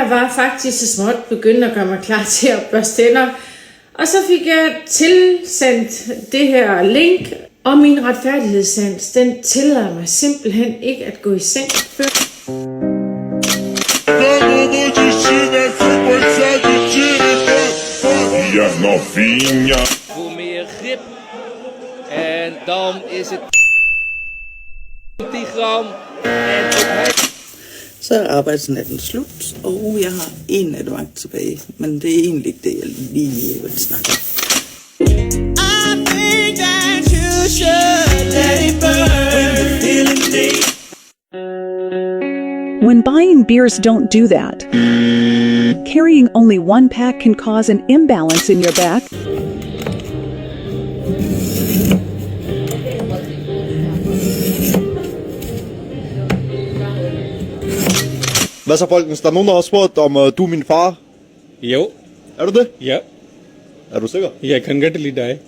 Jeg var faktisk så småt begyndt at gøre mig klar til at børste tænder. Og så fik jeg tilsendt det her link, og min retfærdighedssans, den tillader mig simpelthen ikke at gå i seng før. Voor meer grip. En dan is het 10 gram. Så er arbejdsnatten slut, og jeg har en nattevagt tilbage. Men det er egentlig ikke det, jeg lige vil snakke om. When buying beers don't do that. Carrying only one pack can cause an imbalance in your back. Hvad så, folkens? Der er nogen, der har spurgt, om du er min far. Jo. Er du det? Ja. Er du sikker? Jeg kan godt lide dig.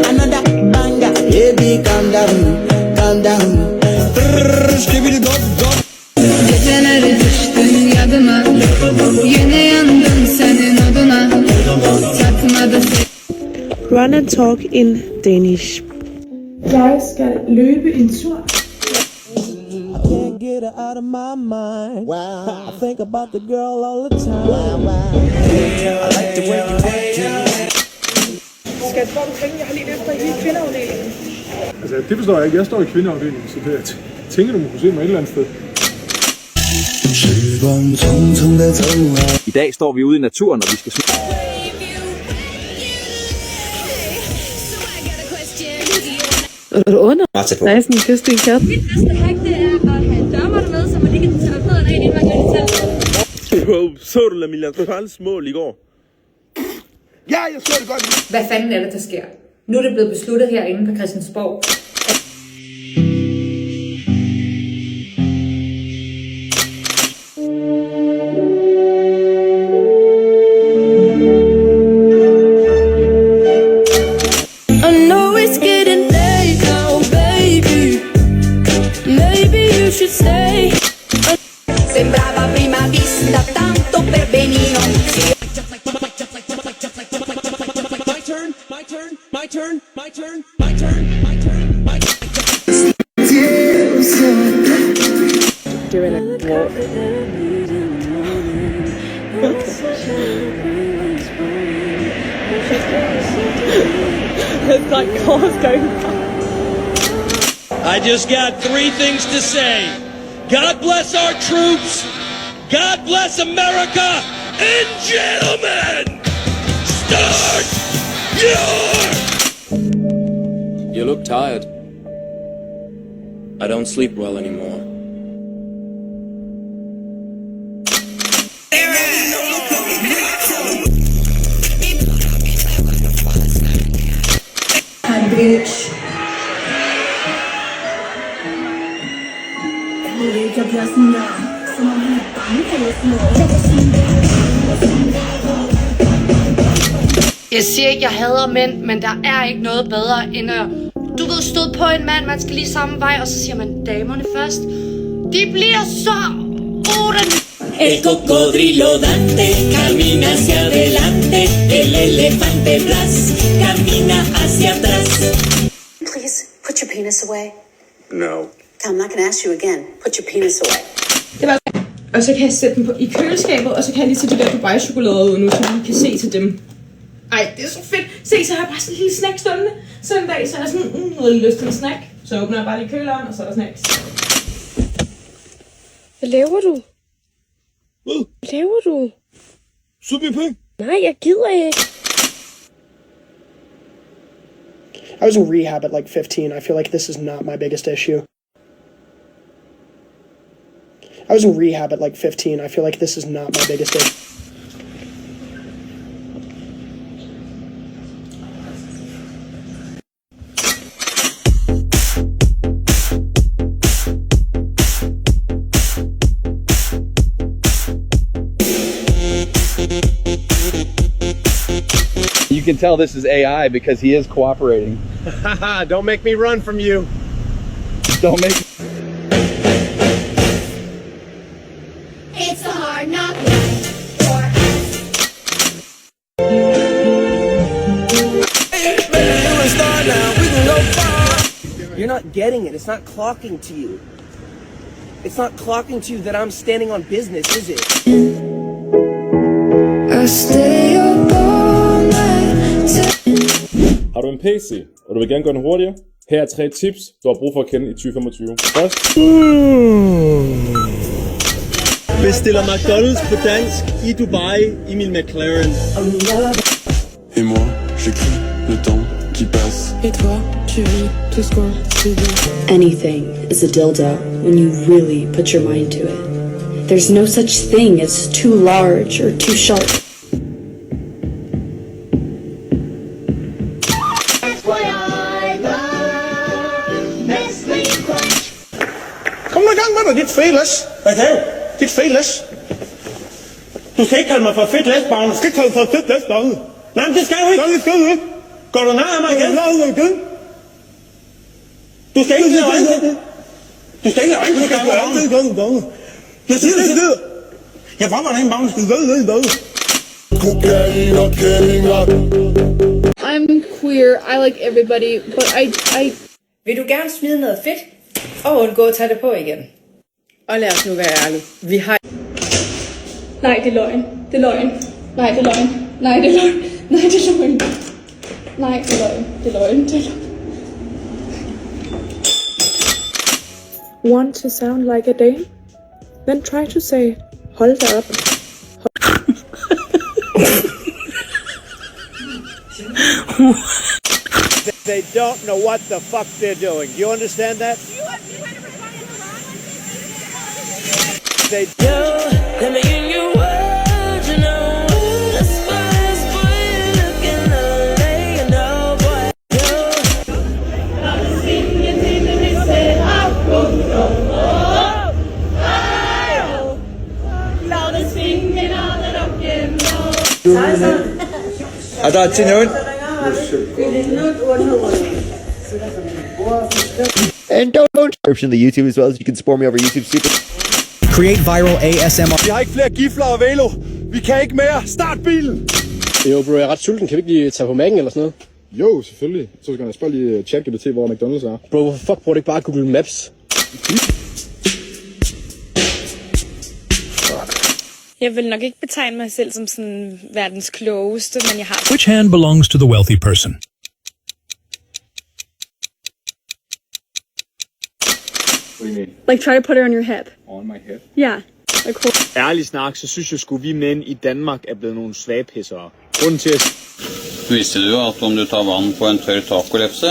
Another banger, baby, calm down, calm down. Geceleri düştün yadıma, yine yandım senin oduna, takmadı Run and talk in Danish. Jeg skal løbe en tur. Can't get her out of my mind. Wow. I think about the girl all the time. Wow. I like the way you Skat, hvor er du henne? Jeg har lige løbet dig i kvindeafdelingen. Altså, det forstår jeg ikke. Jeg står i kvindeafdelingen, så det, jeg tænker, du må kunne se mig et eller andet sted. I dag står vi ude i naturen, og vi skal Er du under? Der er sådan en kyst i en kat. Mit bedste hack, det er at have en dørmåtte med, så man lige kan tage fødderne af, inden man går i telt. Wow, så du Lamilla Trals mål i går? Ja, jeg så det godt. Hvad fanden er det, der sker? Nu er det blevet besluttet herinde på Christiansborg. Sembrava a prima vista tanto per benino. My turn, my turn, my turn, my turn, my turn, my turn, my turn. Doing a walk. There's like cars going by. I just got 3 things to say. God bless our troops. God bless America. And gentlemen, start your... You look tired. I don't sleep well anymore. Hi, bitch. Jeg siger ikke, jeg hader mænd, men der er ikke noget bedre end at, du ved, stå på en mand, man skal lige samme vej, og så siger man damerne først. De bliver så El cocodrilo Dante camina hacia adelante, el elefante Blas camina hacia atrás. Please, put your penis away. No. I'm not gonna ask you again. Put your penis away. Det var... Og så kan jeg sætte dem på, i køleskabet, og så kan jeg lige tage de der Dubai-chokolader ud nu, så vi kan se til dem. Ej, det er så fedt. Se, så har jeg bare sådan en lille snack stående. Så en dag, så er jeg sådan, noget lyst til en snack. Så åbner jeg bare lige køleren, og så er der snacks. Hvad laver du? Hvad? Hvad laver du? Sup i penge? Nej, jeg gider ikke. I was in rehab at like 15. I feel like this is not my biggest issue. I was in rehab at like 15. I feel like this is not my biggest issue. can tell this is AI because he is cooperating. Don't make me run from you. Don't make. It's a hard knock life for us. You're not getting it. It's not clocking to you. It's not clocking to you that I'm standing on business, is it? I stay up all night. Har du en PC, og du vil gerne gøre den hurtigere? Her er 3 tips, du har brug for at kende i 2025. Først. Bestiller McDonald's på dansk i Dubai i min McLaren. Et moi, j'écris le temps qui passe. Et toi, tu vis tout ce qu'on se dit. Anything is a dildo when you really put your mind to it. There's no such thing as too large or too sharp. Kom nu i gang med dig, dit fedlæs. Hvad er det? Dit fedlæs. Du skal ikke kalde mig for fedt læsbarn. Du skal ikke kalde mig for fedt læsbarn. Nej, men det skal du ikke. Nej, det skal du ikke. Går du nær af mig igen? Nej, det igen. Du skal ikke lade øjne. Du skal ikke lade øjne. Jeg siger det ikke. Jeg får mig da ikke bagn. I'm queer. I like everybody, but I... Vil du gerne smide noget fedt og undgå at tage det på igen? Og lad os nu være ærlige. Vi har... Nej, det er løgn. Det er løgn. Nej, det er løgn. Nej, det er løgn. Nej, det er løgn. Nej, det er løgn. Det er løgn. Det er løgn. Want to sound like a Dane? Then try to say, hold da op. They don't know what the fuck they're doing. You understand that? They Let me in your world, you know. That's why it's boy looking away, you know, boy. I'm singing in the mist, I go louder singing all that I can know. I thought you knew it. And don't description the YouTube as well, so you can support me over YouTube Super. Create viral ASMR. Vi har ikke flere gifler og velo. Vi kan ikke mere. Start bilen. Jo, bro, jeg er ret sulten. Kan vi ikke lige tage på Mac'en eller sådan noget? Jo, selvfølgelig. Så skal jeg spørge lige ChatGPT, hvor McDonald's er. Bro, hvorfor fuck bruger du ikke bare Google Maps? Jeg vil nok ikke betegne mig selv som sådan verdens klogeste, men jeg har... Which hand belongs to the wealthy person? What do you mean? Like, try to put it on your hip. On my head? Yeah. Like, Ærlig snak, så synes jeg sgu, vi mænd i Danmark er blevet nogle svagpissere. Grunden til at... Visste du at om du tar vand på en tør tacolefse?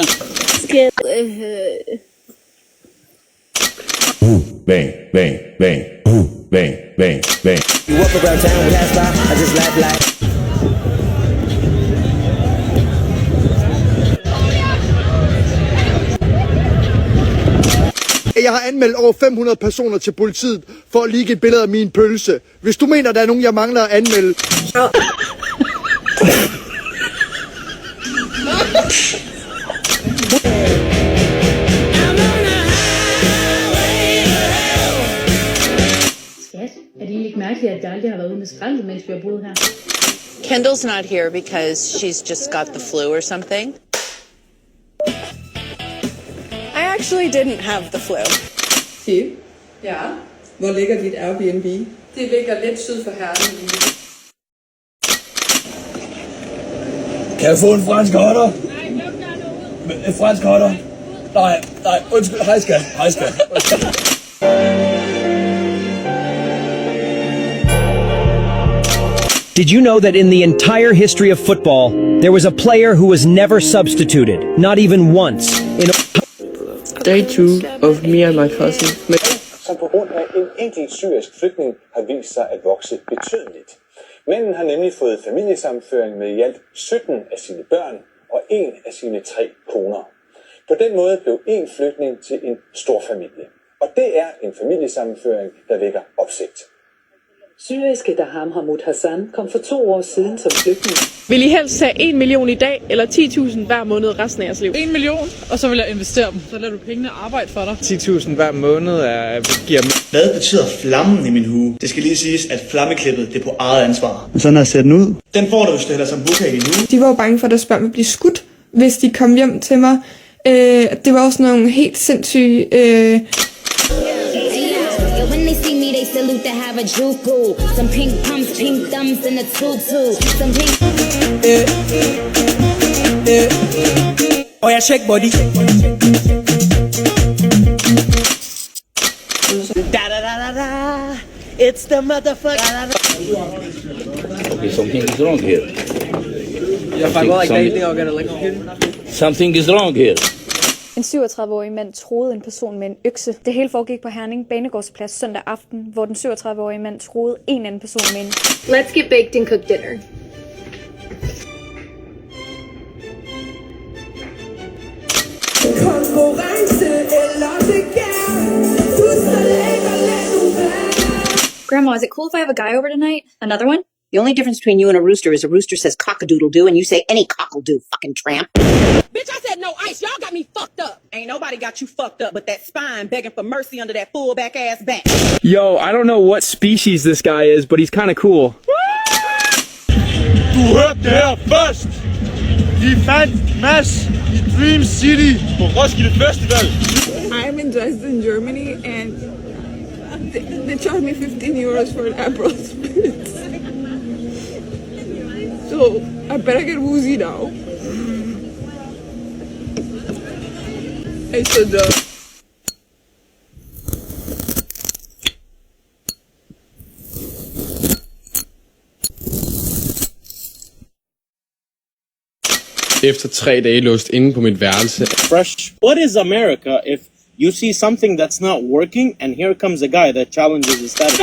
Bang, bang, bang. Bang, bang, bang. You walk around town with that style, I just laugh like. Jeg har anmeldt over 500 personer til politiet for at ligge et billede af min pølse. Hvis du mener, der er nogen, jeg mangler at anmelde... Skat, er det ikke mærkeligt, at jeg aldrig har været ude med skraldet, mens vi har boet her? Kendall's not here because she's just got the flu or something. I actually didn't have the flu. Tip. Ja. Hvor ligger dit Airbnb? Det ligger lidt syd for Herning. Kan jeg få en fransk hotter? En fransk hotter? Nej, undskyld. Hej skat. Did you know that in the entire history of football, there was a player who was never substituted, not even once, in Day 2 of me and my cousin. Som på grund af en enkelt syrisk flygtning har vist sig at vokse betydeligt. Manden har nemlig fået familiesammenføring med i alt 17 af sine børn og en af sine 3 koner. På den måde blev en flygtning til en stor familie. Og det er en familiesammenføring, der vækker opsigt. Syriske Daham Hamoud Hassan kom for 2 år siden som flygtning. Vil I helst have 1 million i dag, eller 10.000 hver måned resten af jeres liv? 1 million, og så vil jeg investere dem. Så lader du pengene arbejde for dig. 10.000 hver måned giver... Hvad betyder flammen i min hue? Det skal lige siges, at flammeklippet det er på eget ansvar. Men sådan har set den ud. Den får du, hvis du hælder som buka i nu. De var jo bange for, at deres børn ville blive skudt, hvis de kom hjem til mig. Det var også nogle helt sindssyge... When they see me, they salute to have a juku. Some pink pumps, pink thumbs, and a tutu. Some pink. Oh yeah, shake body. Da da da da da. It's the motherfucker. Okay, something is wrong here. Something is wrong here. En 37-årig mand troede en person med en økse. Det hele foregik på Herning Banegårdsplads søndag aften, hvor den 37-årige mand troede en anden person med en. Let's get baked and cook dinner. Grandma, is it cool if I have a guy over tonight? Another one? The only difference between you and a rooster is a rooster says cock-a-doodle-doo and you say any cock'll-do, fucking tramp. Bitch, I said no ice. Y'all got me fucked up. Ain't nobody got you fucked up but that spine begging for mercy under that full back ass back. Yo, I don't know what species this guy is, but he's kind of cool. Du hørte det her først. De fandt Mads i Dream City på Roskilde Festival. I'm in Dresden, Germany, and they charged me 15 euros for an Aperol Spritz. So I better get woozy now. It's so dumb. Efter 3 dage låst inde på mit værelse. Fresh. What is America if you see something that's not working and here comes a guy that challenges the status?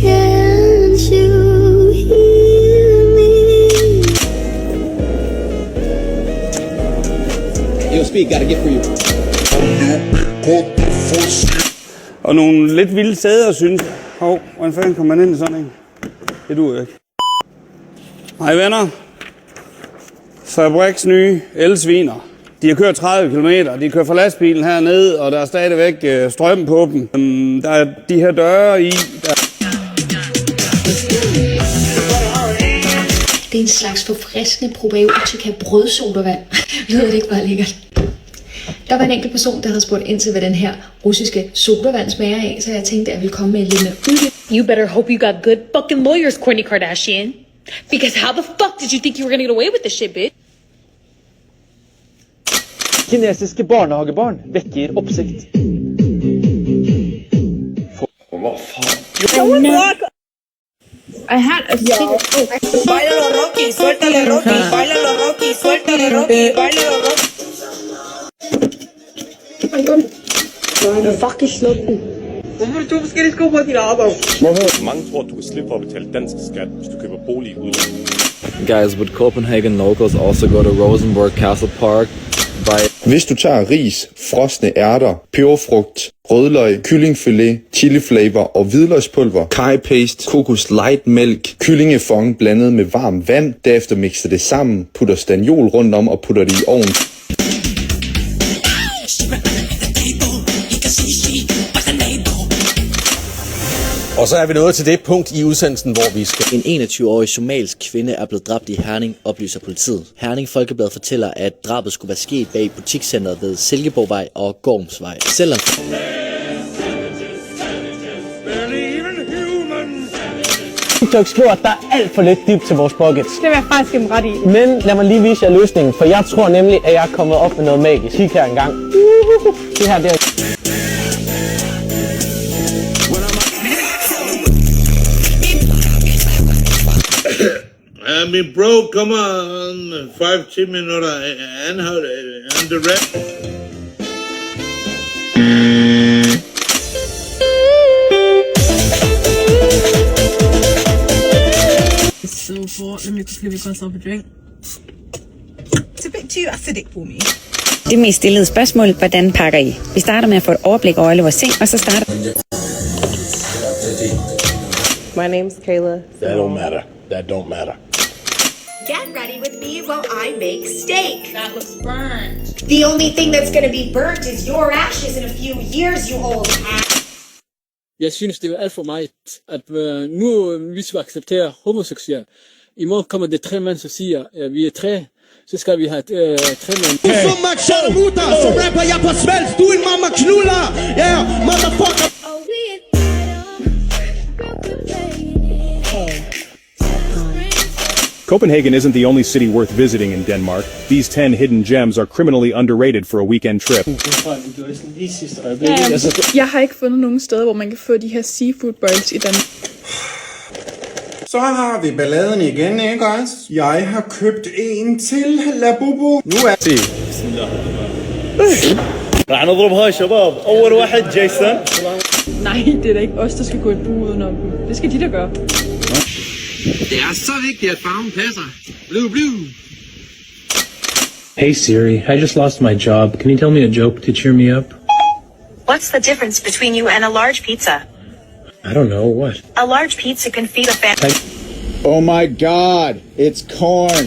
Can't you hear me? Yo, Speed, gotta get for you. Og nogle lidt vilde sæder, synes jeg. Hvordan fanden kommer man ind i sådan en? Det duer ikke. Hej venner. Fabriks nye elsviner. De har kørt 30 km, de kører fra lastbilen hernede, og der er stadigvæk strøm på dem. Der er de her døre i. Det er en slags forfriskende probiotika brødsodavand. Lyder det ikke bare lækkert? Der var en enkelt person, der havde spurgt ind til, hvad den her russiske sodavand smager af, så jeg tænkte, at jeg ville komme med lidt mere uddyb. You better hope you got good fucking lawyers, Kourtney Kardashian. Because how the fuck did you think you were gonna get away with this shit, bitch? Kinesiske barnehagebarn vekker oppsikt. Hvor faen? I had a cigarette. Bailalo Rocky, suéltale Rocky, bailalo Rocky, suéltale Rocky, bailalo Rocky. Fuck, jeg sluk den. Hvorfor du skal gå på dit arbejde? Mange tror, du kan slippe for at betale dansk skat, hvis du køber bolig i udlandet. Guys, would Copenhagen locals also go to Rosenborg Castle Park? Hvis du tager ris, frosne ærter, peberfrugt, rødløg, kyllingfilet, chiliflavor og hvidløgspulver, curry paste, kokos light mælk, kyllingefond blandet med varmt vand, derefter mixer det sammen, putter stagnol rundt om og putter det i ovnen. Og så er vi nået til det punkt i udsendelsen, hvor vi skal... En 21-årig somalisk kvinde er blevet dræbt i Herning, oplyser politiet. Herning Folkeblad fortæller, at drabet skulle være sket bag butikscenteret ved Silkeborgvej og Gormsvej. Selvom... TikTok skriver, at der er alt for lidt dybt til vores pockets. Det vil jeg faktisk give dem ret i. Men lad mig lige vise jer løsningen, for jeg tror nemlig, at jeg er kommet op med noget magisk. Kig her engang. Det her, det er... I mean, bro, come on, 5-10 minutter, anhold, and the rest. It's so hot, let me quickly request myself a drink. It's a bit too acidic for me. Det mest stillede spørgsmål, hvordan pakker I? Vi starter med at få et overblik over alle vores ting, og så starter... My name's Kayla. That don't matter. That don't matter. Get ready with me while I make steak. That looks burnt. The only thing that's gonna be burnt is your ashes in a few years, you old ass. Jeg synes, det er alt for meget, at nu hvis vi accepterer homoseksuelle, i morgen kommer det 3 mænd, så siger, at vi er 3, så skal vi have 3 mænd. Som Max Shalamuta, så rapper jeg på svensk, du er en mamma knuller, yeah, motherfucker. Copenhagen isn't the only city worth visiting in Denmark. These 10 hidden gems are criminally underrated for a weekend trip. Jeg har ikke fundet nogen steder, hvor man kan få de her seafood boils i Danmark. Så har vi balladen igen, ikke guys? Jeg har købt en til Labubu. Nu er det. راح نضربها شباب اول واحد جيسون. Nej, det er da ikke os, der skal gå i bur udenom dem. Det skal de da gøre. Det er så vigtigt, at farven passer. Blue. Hey Siri, I just lost my job. Can you tell me a joke to cheer me up? What's the difference between you and a large pizza? I don't know, what? A large pizza can feed a family. Oh my god, it's corn.